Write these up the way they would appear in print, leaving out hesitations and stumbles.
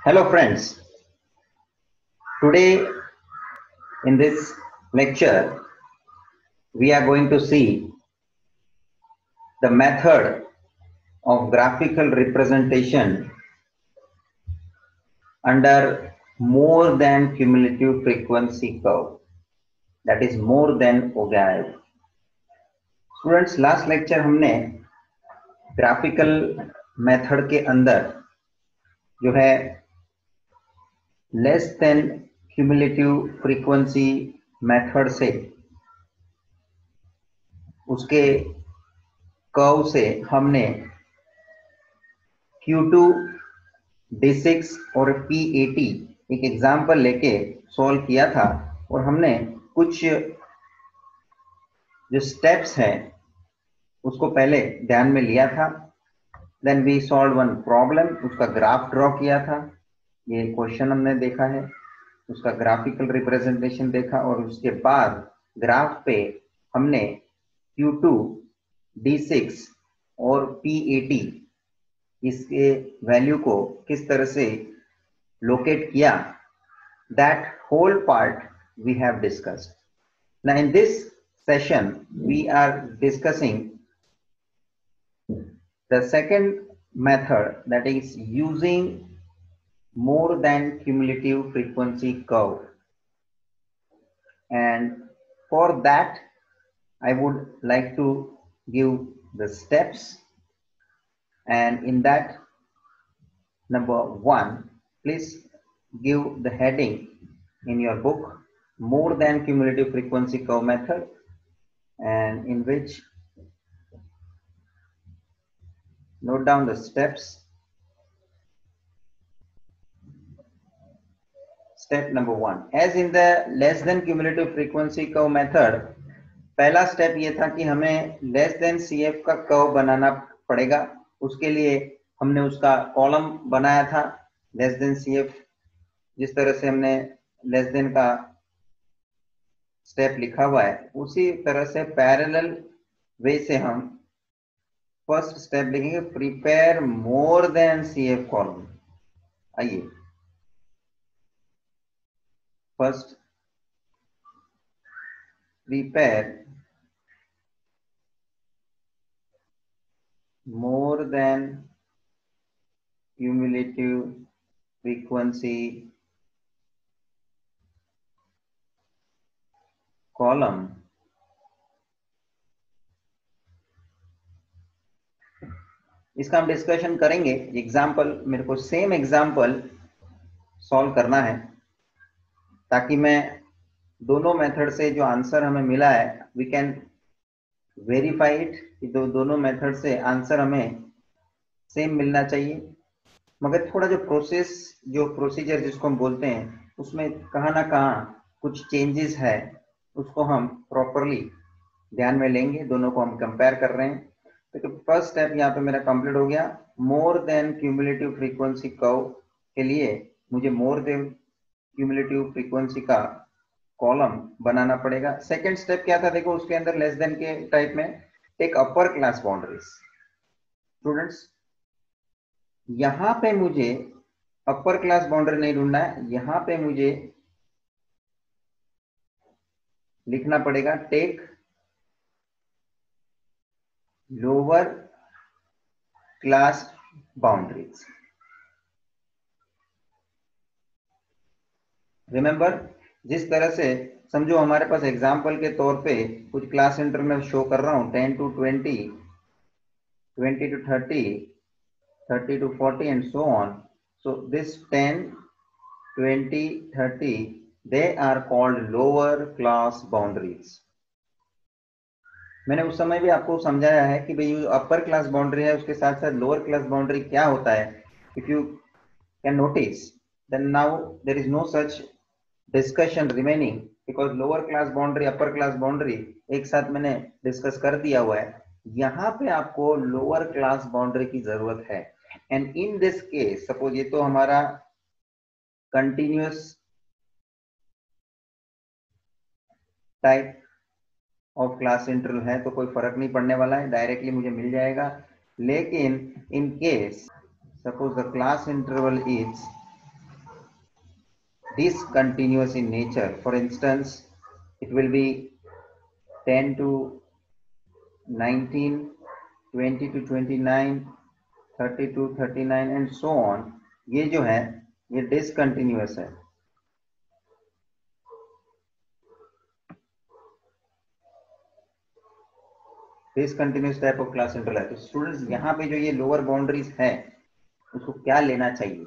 Hello friends, today in this lecture we are going to see the method of graphical representation under more than cumulative frequency curve, that is more than OGAIV. Students, last lecture हमने graphical method के अंदर जो है less than cumulative frequency method से उसके curve से हमने Q2, D6 और P80 एक एग्जाम्पल लेके सॉल्व किया था और हमने कुछ जो स्टेप्स हैं उसको पहले ध्यान में लिया था। Then we solve one problem, उसका ग्राफ ड्रॉ किया था। ये क्वेश्चन हमने देखा है, उसका ग्राफिकल रिप्रेजेंटेशन देखा और उसके बाद ग्राफ पे हमने Q2, D6 और P80 इसके वैल्यू को किस तरह से लोकेट किया, that whole part we have discussed. Now in this session we are discussing the second method, that is using more than cumulative frequency curve, and for that I would like to give the steps, and in that number one, please give the heading in your book, more than cumulative frequency curve method, and in which note down the steps. Step number one, as in the less than cumulative frequency curve method, पहला step ये था कि हमें less than CF का curve बनाना पड़ेगा। उसके लिए हमने उसका कॉलम बनाया था लेस देन CF, जिस तरह से हमने लेस देन का स्टेप लिखा हुआ है उसी तरह से पैरेलल वे से हम फर्स्ट स्टेप लिखेंगे, prepare more than CF column. आइए, first prepare more than cumulative frequency column इसका हम डिस्कशन करेंगे। एग्जाम्पल, मेरे को सेम एग्जाम्पल सॉल्व करना है ताकि मैं दोनों मेथड से जो आंसर हमें मिला है वी कैन वेरीफाई इट कि दोनों मेथड से आंसर हमें सेम मिलना चाहिए, मगर थोड़ा जो प्रोसीजर जिसको हम बोलते हैं उसमें कहाँ ना कहाँ कुछ चेंजेस है, उसको हम प्रॉपरली ध्यान में लेंगे। दोनों को हम कंपेयर कर रहे हैं। तो फर्स्ट स्टेप यहाँ पे मेरा कंप्लीट हो गया। More than cumulative frequency curve के लिए मुझे मोर देन क्यूमुलेटिव फ्रीक्वेंसी का कॉलम बनाना पड़ेगा। सेकेंड स्टेप क्या था, देखो उसके अंदर लेस देन के टाइप में take upper class boundaries. Students, यहां पे मुझे अपर क्लास बाउंड्री नहीं ढूंढना है, यहां पे मुझे लिखना पड़ेगा take lower class boundaries. Remember, जिस तरह से समझो हमारे पास एग्जाम्पल के तौर पे कुछ क्लास इंटरवल शो कर रहा हूं 10 to 20, 20 to 30, 30 to 40 and so on. So this 10, 20, 30, they are called lower class boundaries. मैंने उस समय भी आपको समझाया है कि भाई अपर क्लास बाउंड्री है, उसके साथ साथ लोअर क्लास बाउंड्री क्या होता है। If you can notice, then now there is no such discussion remaining, because lower class boundary upper class boundary एक साथ मैंने डिस्कस कर दिया हुआ है। यहाँ पे आपको लोअर क्लास बाउंड्री की जरूरत है। And in this case suppose ये तो हमारा continuous type of class interval है, तो कोई फर्क नहीं पड़ने वाला है, डायरेक्टली मुझे मिल जाएगा। लेकिन in case suppose the class interval is discontinuous in nature. For instance, it will be 10 to 19, 20 to 29, 30 to 39 and so on. ये जो है ये discontinuous है. Discontinuous type of class interval है. तो स्टूडेंट्स यहाँ पे जो ये लोअर बाउंड्रीज है उसको क्या लेना चाहिए?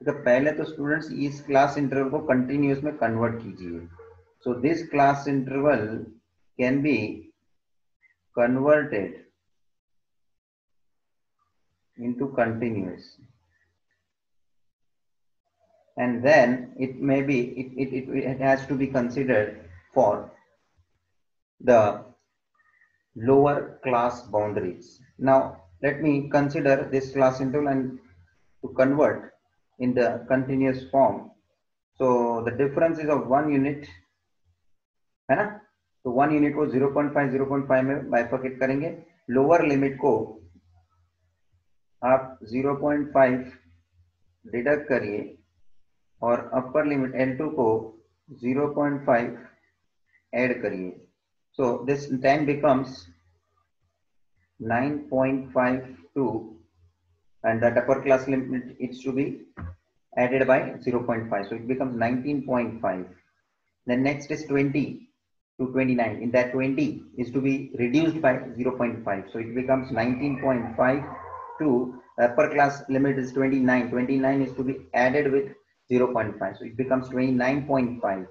तो पहले तो स्टूडेंट्स इस क्लास इंटरवल को कंटिन्यूअस में कन्वर्ट कीजिए. So this class interval can be converted into continuous, and then it may be it has to be considered for the lower class boundaries. Now let me consider this class interval and to convert in the continuous form. So the difference is of 1 unit है ना. तो 1 unit को 0.5 में bifurcate करेंगे. Lower limit को आप 0.5 deduct करिए और अपर लिमिट L2 को 0.5 ऐड करिए. So this 10 becomes 9.52 and that upper class limit is to be added by 0.5, so it becomes 19.5. Then next is 20 to 29. In that 20 is to be reduced by 0.5, so it becomes 19.5 to upper class limit is 29. 29 is to be added with 0.5, so it becomes 29.5.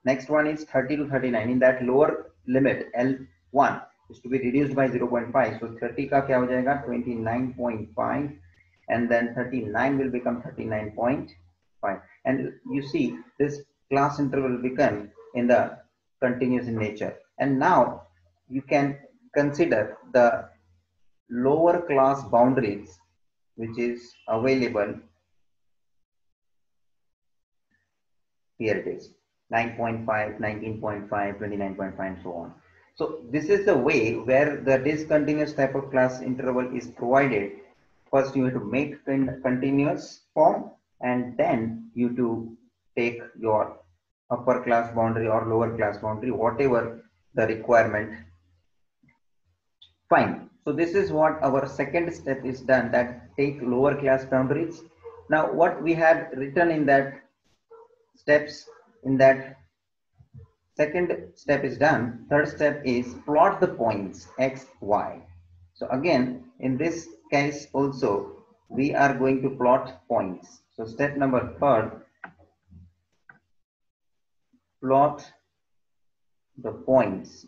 Next one is 30 to 39. In that lower limit L1 is to be reduced by 0.5, so 30 का क्या हो जाएगा 29.5 and then 39 will become 39.5, and you see this class interval will become in the continuous in nature. And now you can consider the lower class boundaries which is available. Here it is 9.5, 19.5, 29.5 and so on. So this is the way where the discontinuous type of class interval is provided. First you have to make continuous form and then you to take your upper class boundary or lower class boundary, whatever the requirement. Fine. So this is what our second step is done, that take lower class boundaries. Now what we had written in that steps, in that second step is done. Third step is plot the points x, y. So again, in this case also, we are going to plot points. So step number third, plot the points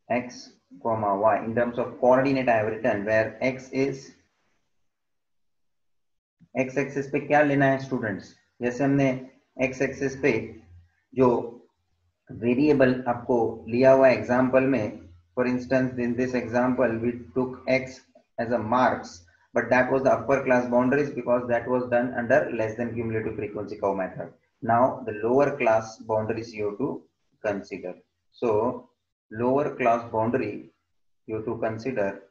x, y. In terms of coordinate, I have written where x is, x axis पे क्या लेना है students? जैसे हमने x axis पे जो variable आपको लिया हुआ एग्जांपल में, for instance in this example we took x as a marks, but that was the upper class boundaries because that was done under less than cumulative frequency curve method. Now the lower class boundaries you have to consider. So lower class boundary you have to consider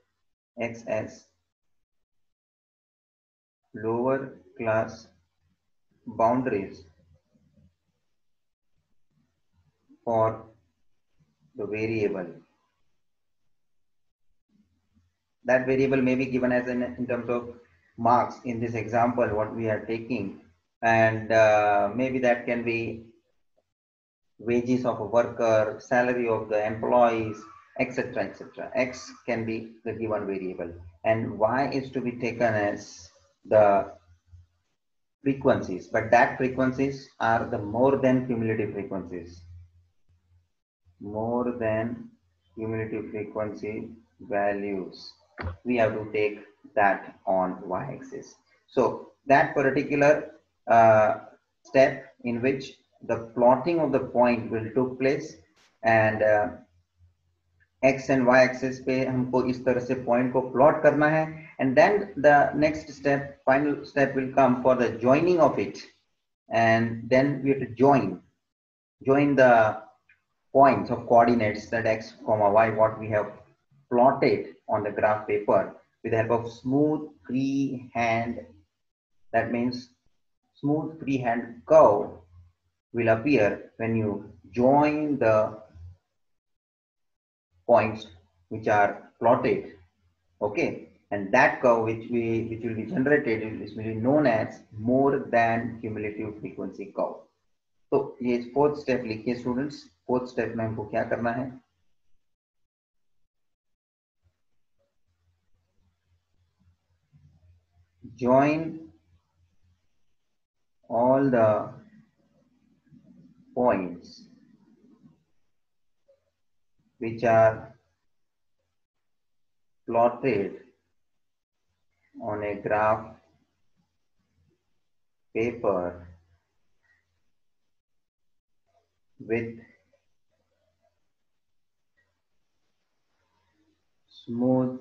x as lower class boundaries for the variable. That variable may be given as in terms of marks in this example what we are taking, and maybe that can be wages of a worker, salary of the employees, etc., etc. X can be the given variable and y is to be taken as the frequencies, but that frequencies are the more than cumulative frequencies. More than cumulative frequency values, we have to take that on y-axis. So that particular step in which the plotting of the point will take place, and x and y axis पे हमको इस तरह से point को plot करना है, and then the next step, final step will come for the joining of it, and then we have to join the points of coordinates, that x comma y what we have plotted on the graph paper with the help of smooth freehand That means smooth freehand curve will appear when you join the points which are plotted. Okay, and that curve which will be generated is will be known as more than cumulative frequency curve. तो ये fourth step लिखिए students. Fourth step में हमको क्या करना है, join all the points which are plotted on a graph paper with smooth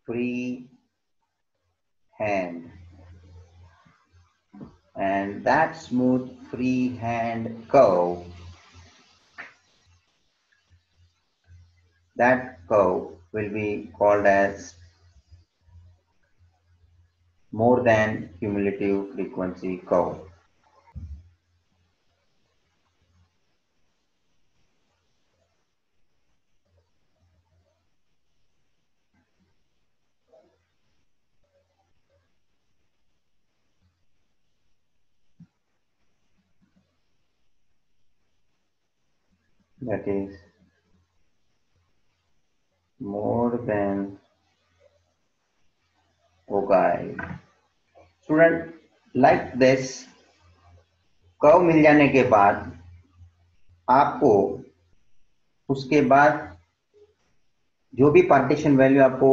free hand, and that smooth free hand curve, that curve will be called as more than cumulative frequency curve. That is more than OGI. Student, like this curve मिल जाने के बाद आपको उसके बाद जो भी partition value आपको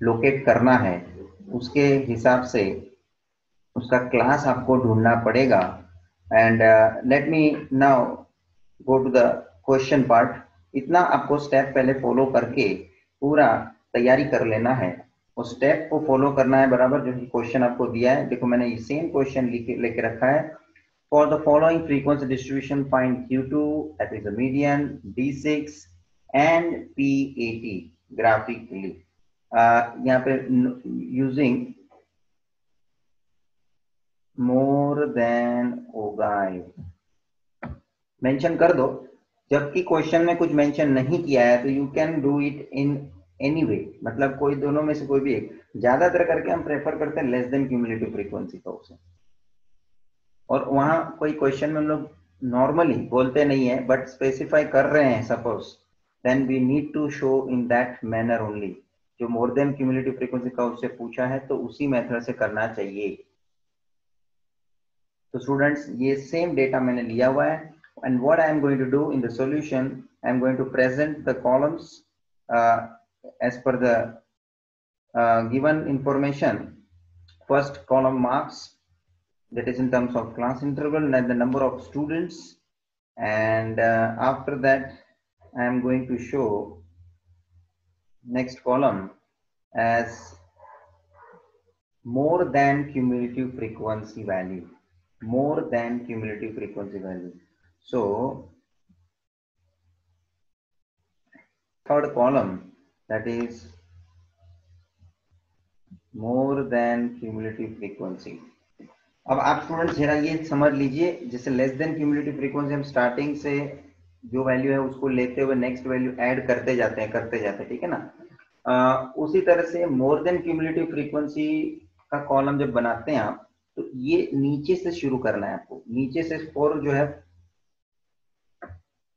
लोकेट करना है उसके हिसाब से उसका क्लास आपको ढूंढना पड़ेगा। And let me now go to the question part. इतना आपको स्टेप पहले फॉलो करके पूरा तैयारी कर लेना है, उस स्टेप को फॉलो करना है बराबर, जो कि क्वेश्चन आपको दिया है। देखो मैंने ये सेम क्वेश्चन लेके रखा है। For the following frequency distribution find Q2 that is the median, D6 and P80 graphically। यहाँ पे using more than OGI mention कर दो। जबकि क्वेश्चन में कुछ मेंशन नहीं किया है तो you can do it in any way, मतलब कोई दोनों में से कोई भी एक। ज्यादातर करके हम प्रेफर करते हैं less than cumulative frequency curve से, और वहां कोई क्वेश्चन में हम लोग नॉर्मली बोलते नहीं है बट स्पेसिफाई कर रहे हैं suppose, then we need to show in that manner only. जो more than cumulative frequency curve से पूछा है तो उसी मेथड से करना चाहिए। तो स्टूडेंट्स ये सेम डेटा मैंने लिया हुआ है, and what I am going to do in the solution, I am going to present the columns as per the given information. First column marks, that is in terms of class interval and the number of students, and after that I am going to show next column as more than cumulative frequency value, more than cumulative frequency value. So third column, that is more than cumulative frequency। अब आप students जरा ये समझ लीजिए, जैसे less than cumulative frequency हम starting से जो वैल्यू है उसको लेते हुए नेक्स्ट वैल्यू ऐड करते जाते हैं, ठीक है ना। उसी तरह से मोर देन क्यूमुलेटिव फ्रीक्वेंसी का कॉलम जब बनाते हैं आप, तो ये नीचे से शुरू करना है आपको। नीचे से 4 जो है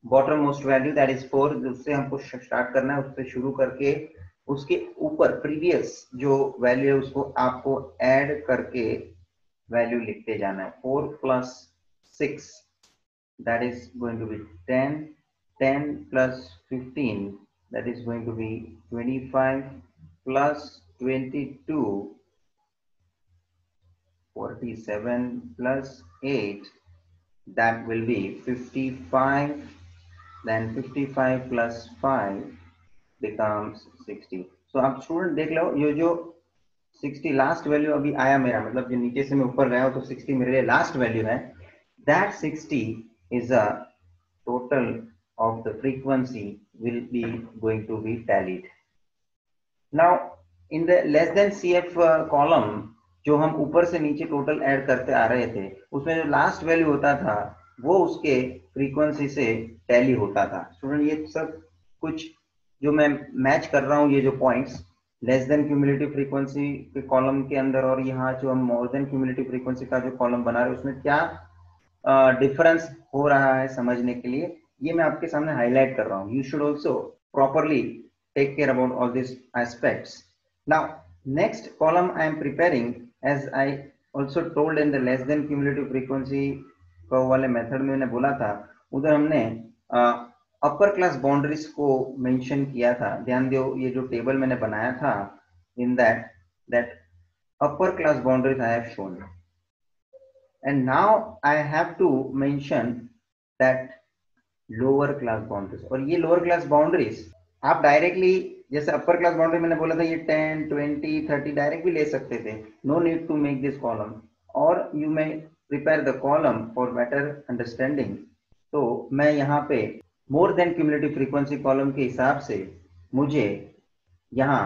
bottom most value that is 4, उससे हमको स्टार्ट करना है, उससे शुरू करके उसके ऊपर प्रीवियस जो वैल्यू है उसको आपको ऐड करके वैल्यू लिखते जाना है। 4 + 6 that is going to be 10, 10 + 15 that is going to be 25 plus 22, 47 plus 8 that will be 55, then 55 plus 5 becomes 60। so आप स्टूडेंट देख लो, ये जो 60 लास्ट वैल्यू अभी आया मेरा, मतलब जो नीचे से मैं ऊपर गया हूं तो 60 मेरे लिए लास्ट वैल्यू है। That 60 is a total of the frequency will be going to be tallied। now in the less than CF column जो हम ऊपर से नीचे टोटल ऐड करते आ रहे थे, उसमें जो लास्ट वैल्यू होता था वो उसके फ्रीक्वेंसी से टैली होता था। स्टूडेंट ये सब कुछ जो मैं मैच कर रहा हूँ, ये जो points less than cumulative frequency के कॉलम के अंदर और यहाँ जो हम मोर देन क्यूमुलेटिव फ्रीक्वेंसी का जो कॉलम बना रहे हैं उसमें क्या डिफरेंस हो रहा है समझने के लिए ये मैं आपके सामने हाईलाइट कर रहा हूँ। You should also properly take care about all these aspects. Now, next column I am preparing, as I also told in the less than cumulative frequency curve वाले मेथड में मैंने बोला था, उधर हमने अपर क्लास बाउंड्रीज को मेंशन किया था। ध्यान दो, ये जो टेबल मैंने बनाया था, in that upper class boundaries I have shown, and now I have to mention that lower class boundaries. और ये लोअर क्लास बाउंड्रीज आप डायरेक्टली, जैसे अपर क्लास बाउंड्री मैंने बोला था ये 10, 20, 30 डायरेक्ट भी ले सकते थे। No need to make this column, और you may prepare the column for better understanding. तो मैं यहाँ पे more than cumulative frequency column के हिसाब से मुझे यहाँ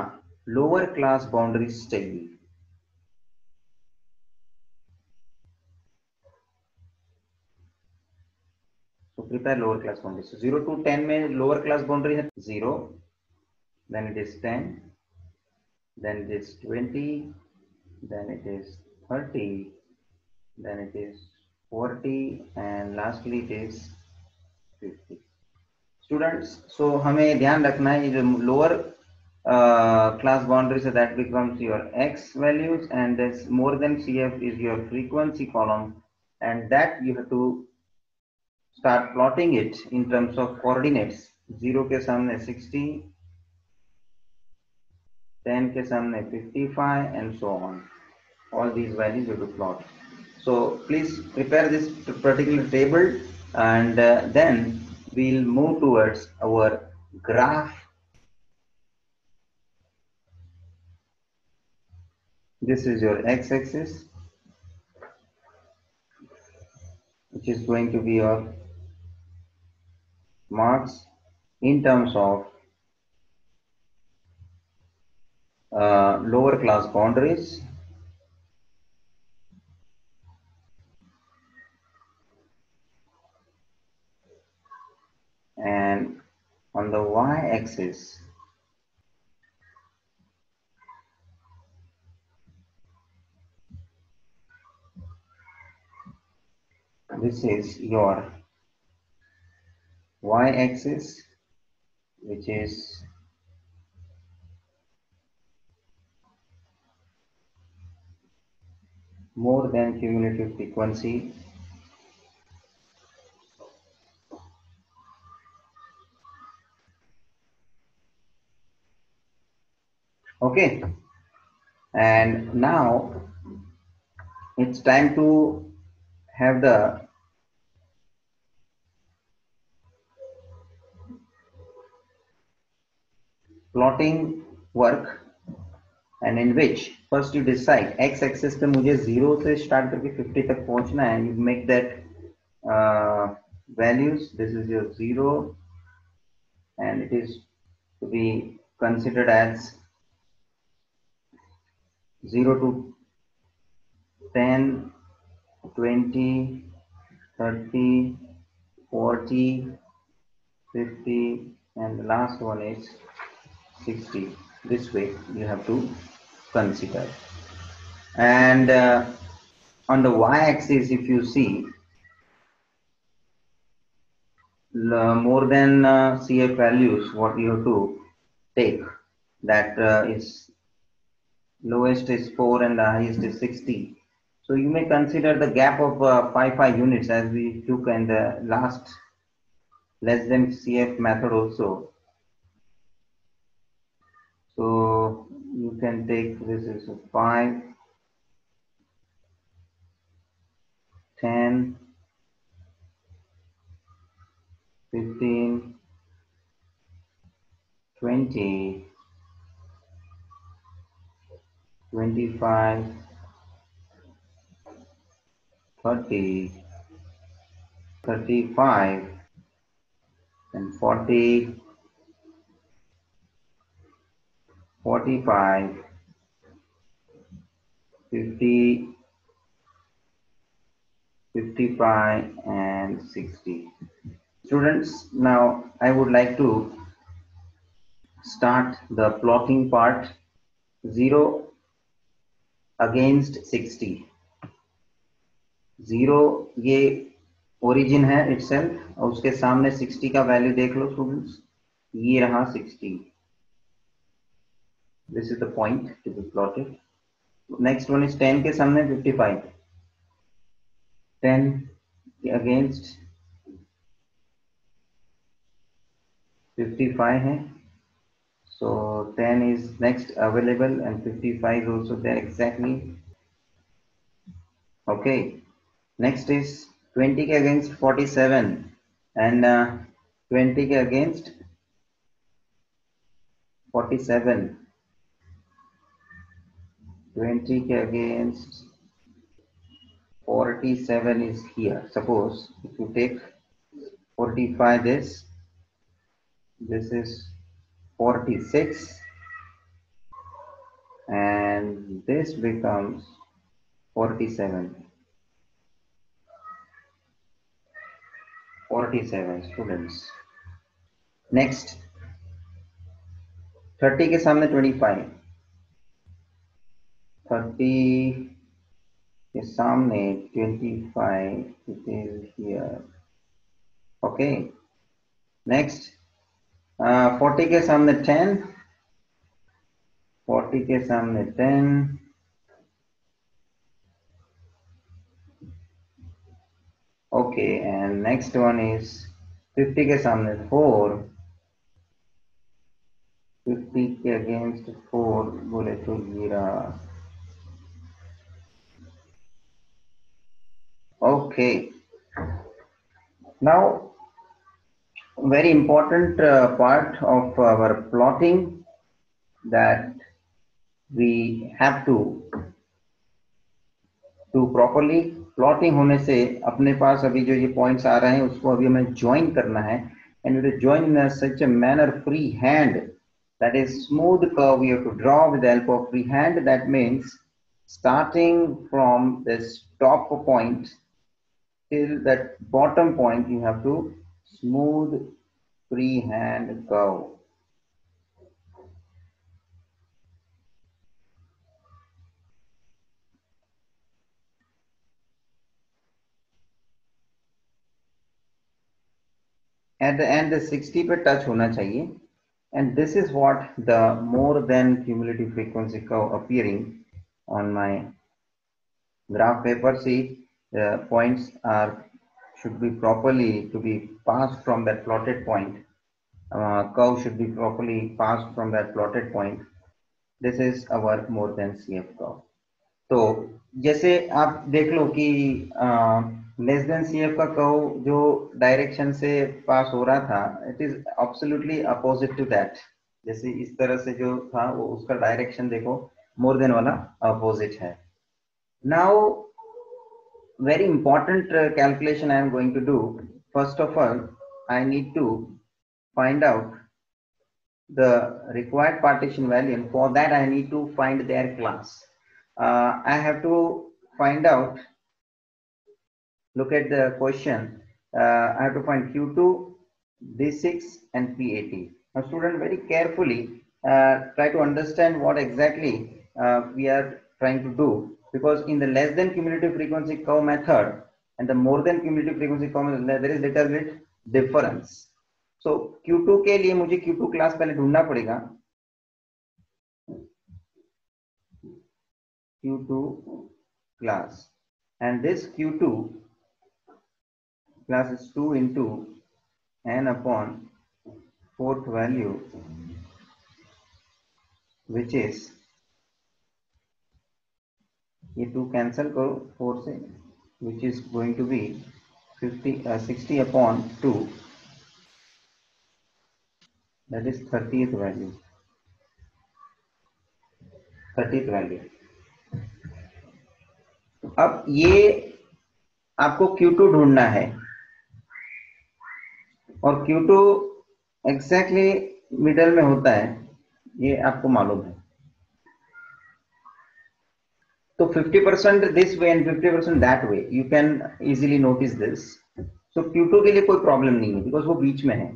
लोअर क्लास बाउंड्रीज चाहिए। तो prepare lower class boundaries. 0 to 10 में लोअर क्लास बाउंड्री है 0, then it is 10, then it is 20, then it is 30, then it is 40, and lastly it is 50. Students, so हमें ध्यान रखना है ये जो lower class boundaries है, that becomes your x values, and this more than CF is your frequency column, and that you have to start plotting it in terms of coordinates. 0 के सामने 60, 10 के सामने 55, and so on. All these values you have to plot. So please prepare this particular table, and then we'll move towards our graph. This is your x-axis, which is going to be your marks in terms of lower class boundaries, and on the y-axis this is your y-axis, which is more than cumulative frequency, okay. And now it's time to have the plotting work, and in which first you decide x axis पे मुझे 0 से start करके 50 तक पहुंचना है। You make that values. This is your 0, and it is to be considered as 0 to 10, 20, 30, 40, 50, and the last one is 60. This way you have to consider. And on the y-axis, if you see more than CF values, what you have to take, that is lowest is 4 and the highest is 60. So you may consider the gap of 5 units as we took in the last less than CF method also. So you can take, this is 5, 10, 15, 20, 25, 30, 35, and 40, 45, 50, 55 and 60. Students, now I would like to start the plotting part. 0 against 60. 0 ये origin है itself और उसके सामने 60 का value देख लो students, ये रहा 60. This is the point to be plotted. Next one is 10 के सामने 55. 10 अगेंस्ट 55 है, so 10 is next available and 55 is also there exactly. Okay, next is 20 के against 47 and 20 के against 47. 20 के against 47 is here. Suppose if you take 45, this is 46 and this becomes 47. 47 students. Next 30 के सामने 25. 30 के सामने 25, it is here. Okay, next 40 के सामने 10. 40 के सामने 10. Okay, and next one is 50 के सामने 4. 50 के अगेंस्ट 4 बोले तो ये रहा. Okay, now very important part of our plotting that we have to do properly. Plotting होने से अपने पास अभी जो ये पॉइंट्स आ रहे हैं उसको अभी हमें ज्वाइन करना है, and we join in such a manner free hand, that is smooth curve we have to draw with the help of free hand. That means starting from this top point till that bottom point you have to smooth free hand curve. At the end the 60 पे touch होना चाहिए, and this is what the more than cumulative frequency curve appearing on my graph paper. See, the points should be properly to be passed from that plotted point. Curve should be properly passed from that plotted point. This is our more than CF curve. तो जैसे आप देख लो कि less than CF का curve जो direction से pass हो रहा था, it is absolutely opposite to that. जैसे इस तरह से जो था वो उसका डायरेक्शन देखो मोर देन वाला अपोजिट है. Now very important calculation I am going to do. First of all, I need to find out the required partition value, and for that I need to find their class. I have to find out, look at the question, I have to find Q2, D6 and P80. Now student, very carefully try to understand what exactly we are trying to do, because in the less than cumulative frequency curve method and the more than cumulative frequency curve method, there is little bit difference. So Q2 के लिए मुझे Q2 class पहले ढूंढना पड़ेगा. Q2 class, and this Q2 class is 2 into n upon 4th value, which is, ये 2 cancel करो 4 से, which is going to be 60 upon 2, that is 30th value. 30th value. अब ये आपको Q2 ढूंढना है और Q2 एग्जैक्टली मिडल में होता है, ये आपको मालूम है. So 50% this way and 50% that way. You can easily notice this. So Q2 के लिए कोई प्रॉब्लम नहीं है बिकॉज वो बीच में है.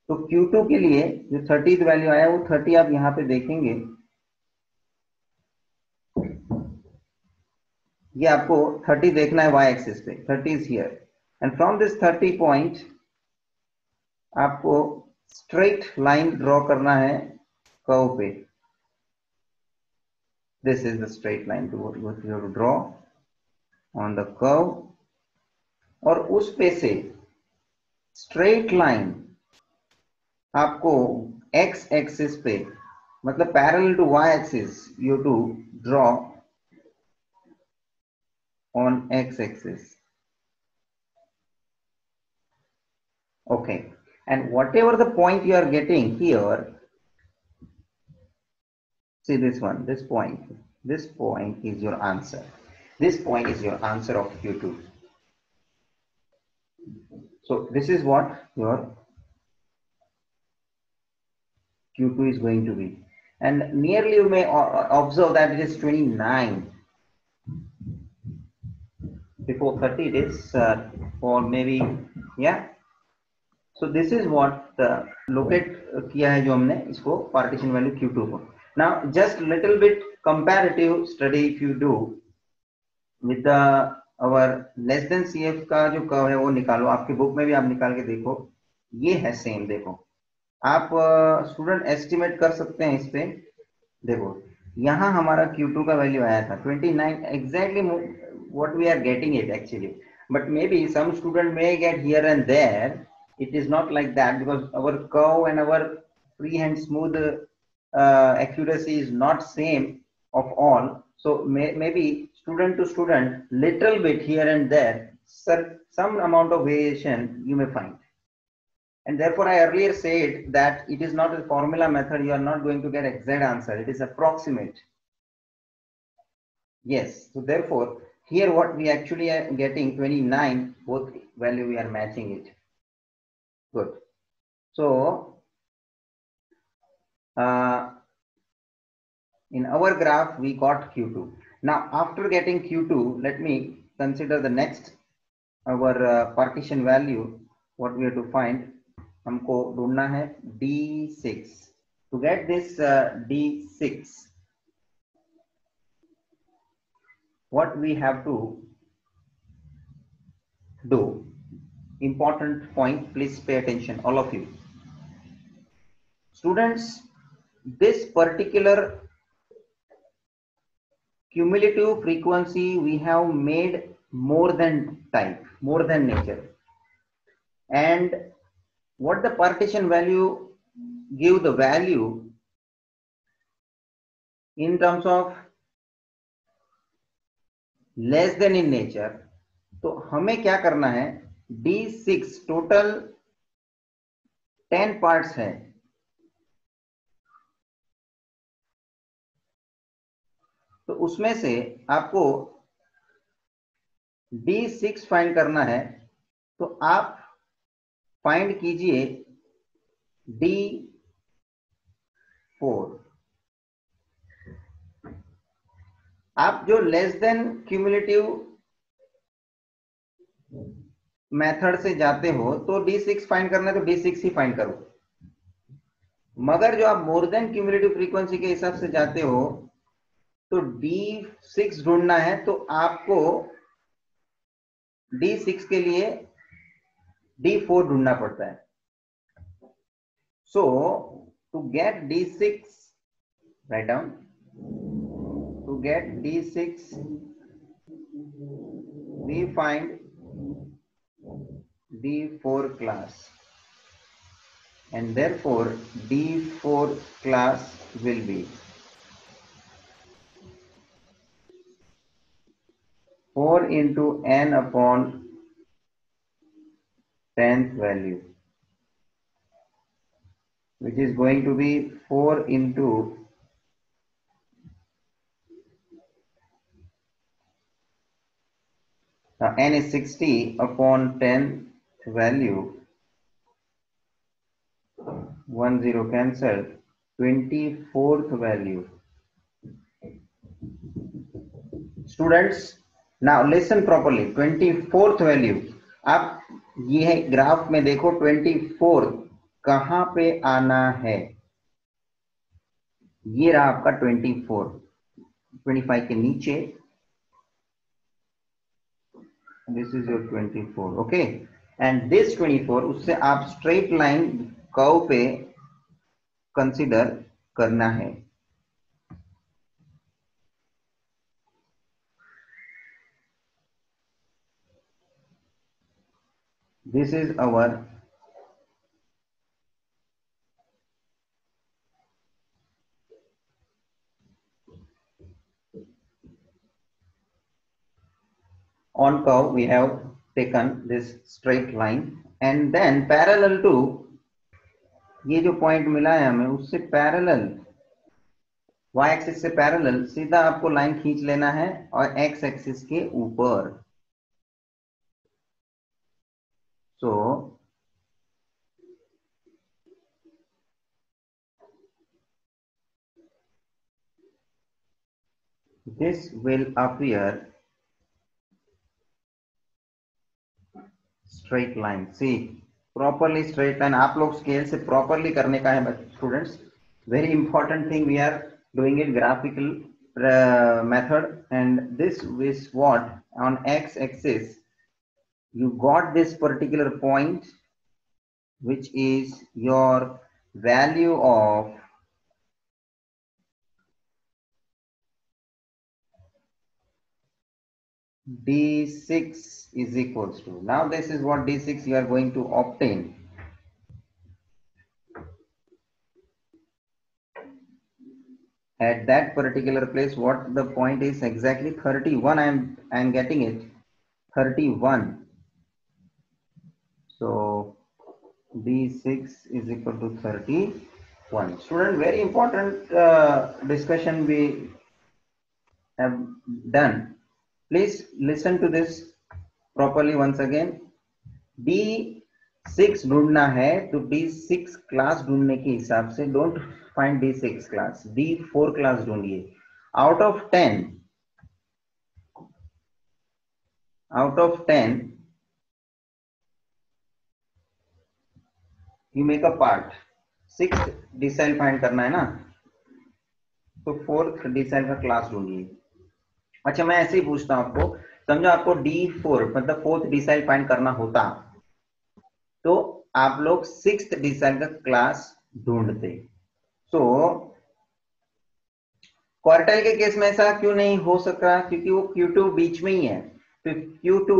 तो Q2 के लिए जो 30th वैल्यू आया वो 30 आप यहाँ पे देखेंगे. ये आपको 30 देखना है y एक्सिस पे. 30 is here and from this 30 point आपको स्ट्रेट लाइन ड्रॉ करना है कर्व पे. This is the straight line to what you have to draw on the curve. और उस पे से स्ट्रेट लाइन आपको x एक्सिस पे मतलब parallel to y axis you have to draw on x axis. Okay, and whatever the point you are getting here, see this one, this point is your answer. This point is your answer of Q2. So this is what your Q2 is going to be, and nearly you may observe that it is 29. Before 30 it is or maybe, yeah. So this is what locate किया है जो हमने इसको partition value Q2 को. Now just little bit comparative study if you do with the our less than CF का जो curve है वो निकालो. आपके बुक में भी आप निकाल के देखो. ये है सेम. देखो आप स्टूडेंट एस्टिमेट कर सकते हैं इस पे. देखो यहाँ हमारा Q2 का वैल्यू आया था 29 exactly what we are getting it actually, but maybe some student may get here and there. It is not like that because our curve and our freehand smooth accuracy is not same of all. So maybe student to student little bit here and there, some amount of variation you may find. And therefore I earlier said that it is not a formula method. You are not going to get exact answer. It is approximate. Yes. So therefore here what we actually are getting 29, both value we are matching it. Good. So in our graph we got Q2. Now after getting Q2, let me consider the next our partition value. What we have to find, हमको ढूंढना है D6. To get this D6, what we have to do, important point, please pay attention all of you students. This particular cumulative frequency we have made more than type, more than nature, and what the partition value give the value in terms of less than in nature. तो हमें क्या करना है, D6 total 10 parts है. तो उसमें से आपको D6 फाइंड करना है. तो आप फाइंड कीजिए D4. आप जो लेस देन क्यूमुलेटिव मेथड से जाते हो तो D6 फाइंड करना है तो D6 ही फाइंड करो. मगर जो आप मोर देन क्यूमुलेटिव फ्रीक्वेंसी के हिसाब से जाते हो तो D6 ढूंढना है. तो आपको D6 के लिए D4 ढूंढना पड़ता है. So to get D6, write down, to get D6 we find D4 class, and therefore D4 class will be 4 into n upon 10th value, which is going to be 4 into n is 60 upon 10th value, 1 0 cancelled, 24th value. Students now listen properly, 24th value, आप ये है graph में देखो 24 कहां पे आना है, ये रहा आपका 24, 25 के नीचे, this is your 24, okay, and this 24 उससे आप स्ट्रेट लाइन कर्व पे कंसीडर करना है। This is our on curve, we have taken this straight line and then parallel to ये जो पॉइंट मिला है हमें उससे पैरेलल, y एक्सिस से पैरेलल सीधा आपको लाइन खींच लेना है और x एक्सिस के ऊपर। So this will appear straight line. See properly straight line आप लोग स्केल से प्रॉपरली करने का है students, very important thing, we are doing it graphical method, and this is what on x axis you got this particular point which is your value of d6 is equals to, now this is what d6 you are going to obtain, at that particular place what the point is exactly 31, I am getting it 31, so d6 is equal to 31. Student, very important discussion we have done, please listen to this properly once again। d6 ढूंढना है तो d6 class ढूंढने के हिसाब से don't find d6 class, d4 class ढूंढिए। Out of 10 you make a part, 6th decile find करना है ना, तो 4th डिसाइल का क्लास ढूंढिए। अच्छा मैं ऐसे ही पूछता हूं आपको, समझो आपको d4 मतलब 4th डिसाइल फाइंड करना होता तो आप लोग 6th डिसाइल का क्लास ढूंढते। सो क्वार्टाइल के केस में ऐसा क्यों नहीं हो सका, क्योंकि वो Q2 बीच में ही है, तो Q2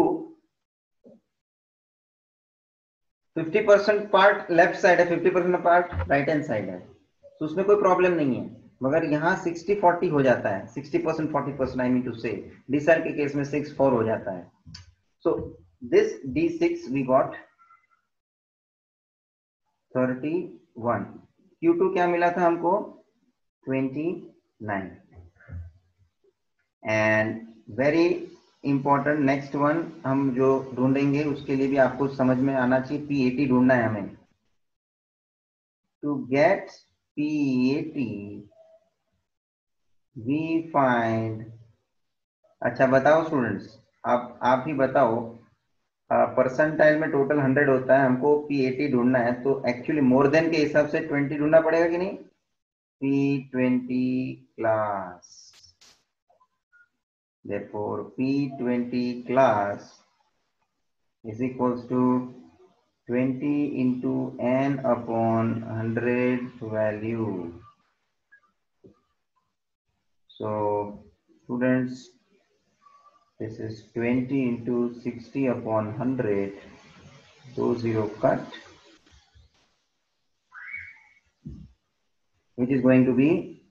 50% पार्ट लेफ्ट साइड है, 50% पार्ट राइट हैंड साइड है, तो उसमें कोई प्रॉब्लम नहीं है। मगर यहाँ 60-40 हो जाता है, 60% 40% आई मीन टू से, डिसाइल के केस में 6-4 हो जाता है। So this d6 we got 31, Q2 क्या मिला था हमको 29, and very important next one हम जो ढूंढेंगे उसके लिए भी आपको समझ में आना चाहिए, P80 ढूंढना है हमें। To get P80 we find, अच्छा बताओ स्टूडेंट्स, आप ही बताओ, परसेंटाइल में टोटल 100 होता है, हमको P80 ढूंढना है, तो एक्चुअली मोर देन के हिसाब से 20 ढूंढना पड़ेगा कि नहीं, P20 class, therefore P20 class is equals to 20 into n upon 100 value. So students, this is 20 into 60 upon 100, so 0 cut, which is going to be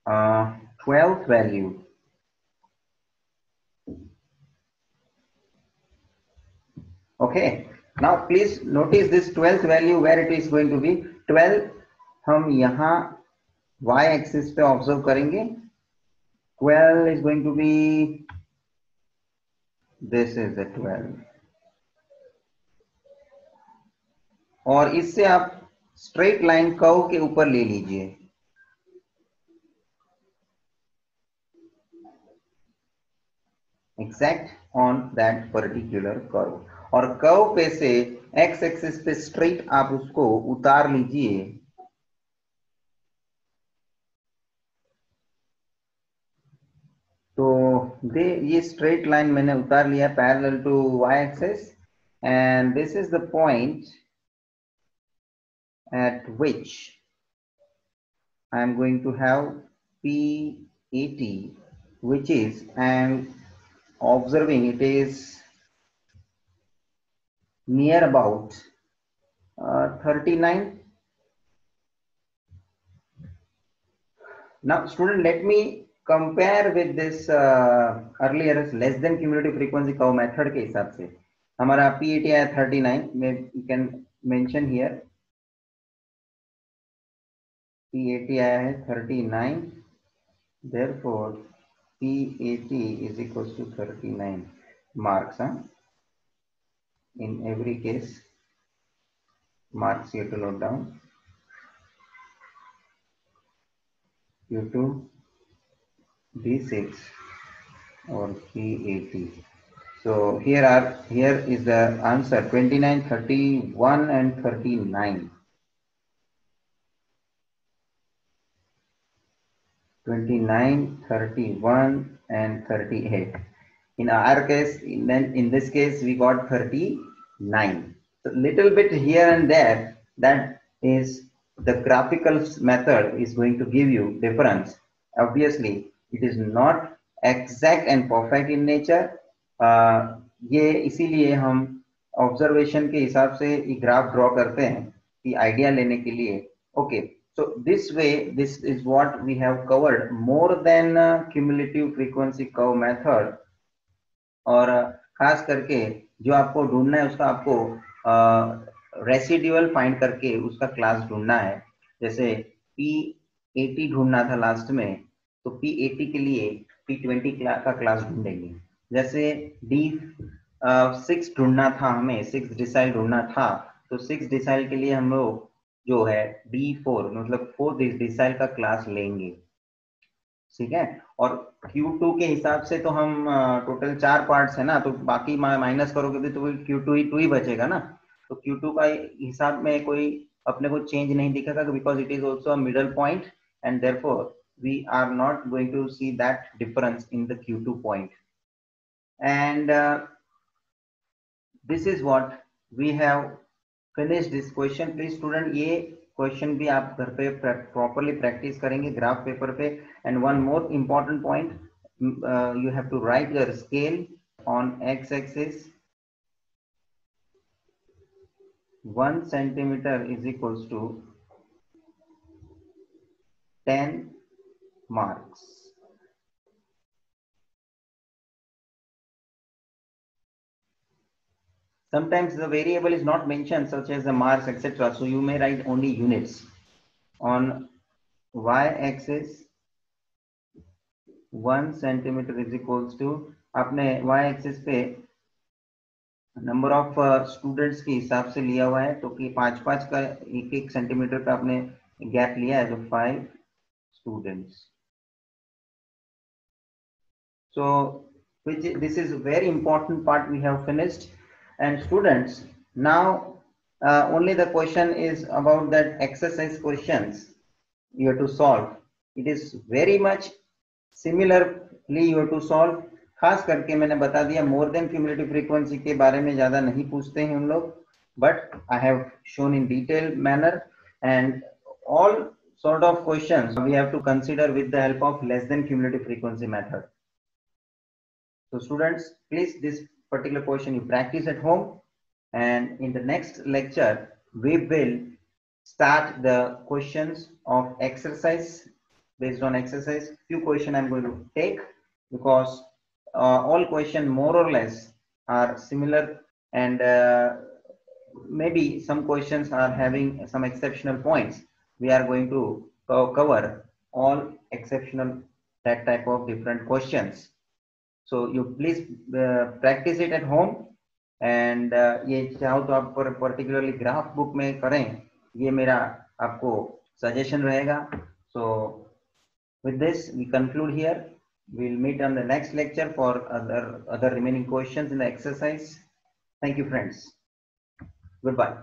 12th value. Okay, now please notice this 12th value where it is going to be 12, हम यहाँ y axis पे observe करेंगे, 12 is going to be, this is the 12, और इससे आप straight line curve के ऊपर ले लीजिए, exact on that particular curve. और कर्व पे से x एक्सिस पे स्ट्रेट आप उसको उतार लीजिए, तो ये स्ट्रेट लाइन मैंने उतार लिया parallel to y axis, and this is the point at which I am going to have PAT, which is I am observing it is near about 39. Now student, let me compare with this earlier less than cumulative frequency curve method के हिसाब से हमारा PAT आया 39 में, you can mention here PAT आया है 39, therefore PAT is equals to 39 marks. In every case marks you have to note down. Q2 D6 or PAT. So here is the answer 29, 31 and 39. 29, 31 and 38. In our case, in this case, we got 39. So little bit here and there, that is the graphical method is going to give you difference. Obviously, it is not exact and perfect in nature. ये इसीलिए हम observation के हिसाब से ये graph draw करते हैं कि आइडिया लेने के लिए. Okay, so this way, this is what we have covered more than cumulative frequency curve method. और खास करके जो आपको ढूंढना है उसका आपको रेसिडुअल फाइंड करके उसका क्लास ढूंढना है. जैसे P80 ढूंढना था लास्ट में, तो P80 के लिए P20 का क्लास ढूंढेंगे. जैसे D6 ढूंढना था हमें, 6 डिसाइल ढूंढना था, तो 6 डिसाइल के लिए हम लोग जो है D4 मतलब 4 डिसाइल का क्लास लेंगे. ठीक है. और Q2 के हिसाब से तो हम टोटल 4 पार्ट्स है ना, तो बाकी माइनस करोगे भी तो Q2 ही बचेगा ना. तो Q2 का हिसाब में कोई अपने को चेंज नहीं दिखेगा, because it is also a middle point and therefore we are not going to see that difference in the Q2 point. And this is what we have finished this question. Please student, ये question भी आप घर पे properly practice करेंगे graph paper पे. And one more important point, you have to write your scale on x axis. 1 centimeter is equals to 10 marks. Sometimes the variable is not mentioned, such as the marks, etc. So you may write only units. On y-axis, 1 centimeter is equals to, आपने y-axis पे number of students के हिसाब से लिया हुआ है, तो कि 5-5 का 1-1 सेंटीमीटर का आपने गैप लिया है, तो 5 students. So this is a very important part we have finished. And students, now only the question is about that exercise questions you have to solve. It is very much similarly you have to solve. खास करके मैंने बता दिया मोर than cumulative frequency के बारे में ज्यादा नहीं पूछते हैं उन लोग, but I have shown in detail manner and all sort of questions we have to consider with the help of less than cumulative frequency method. So students, please this particular question you practice at home, and in the next lecture we will start the questions of exercise. Based on exercise, few questions I'm going to take, because all questions more or less are similar, and maybe some questions are having some exceptional points. We are going to cover all exceptional that type of different questions. So you please practice it at home, and ये चाहो तो आप particularly graph book में करें, ये मेरा आपको suggestion रहेगा. So with this we conclude here. We'll meet on the next lecture for other remaining questions in the exercise. Thank you, friends. Goodbye.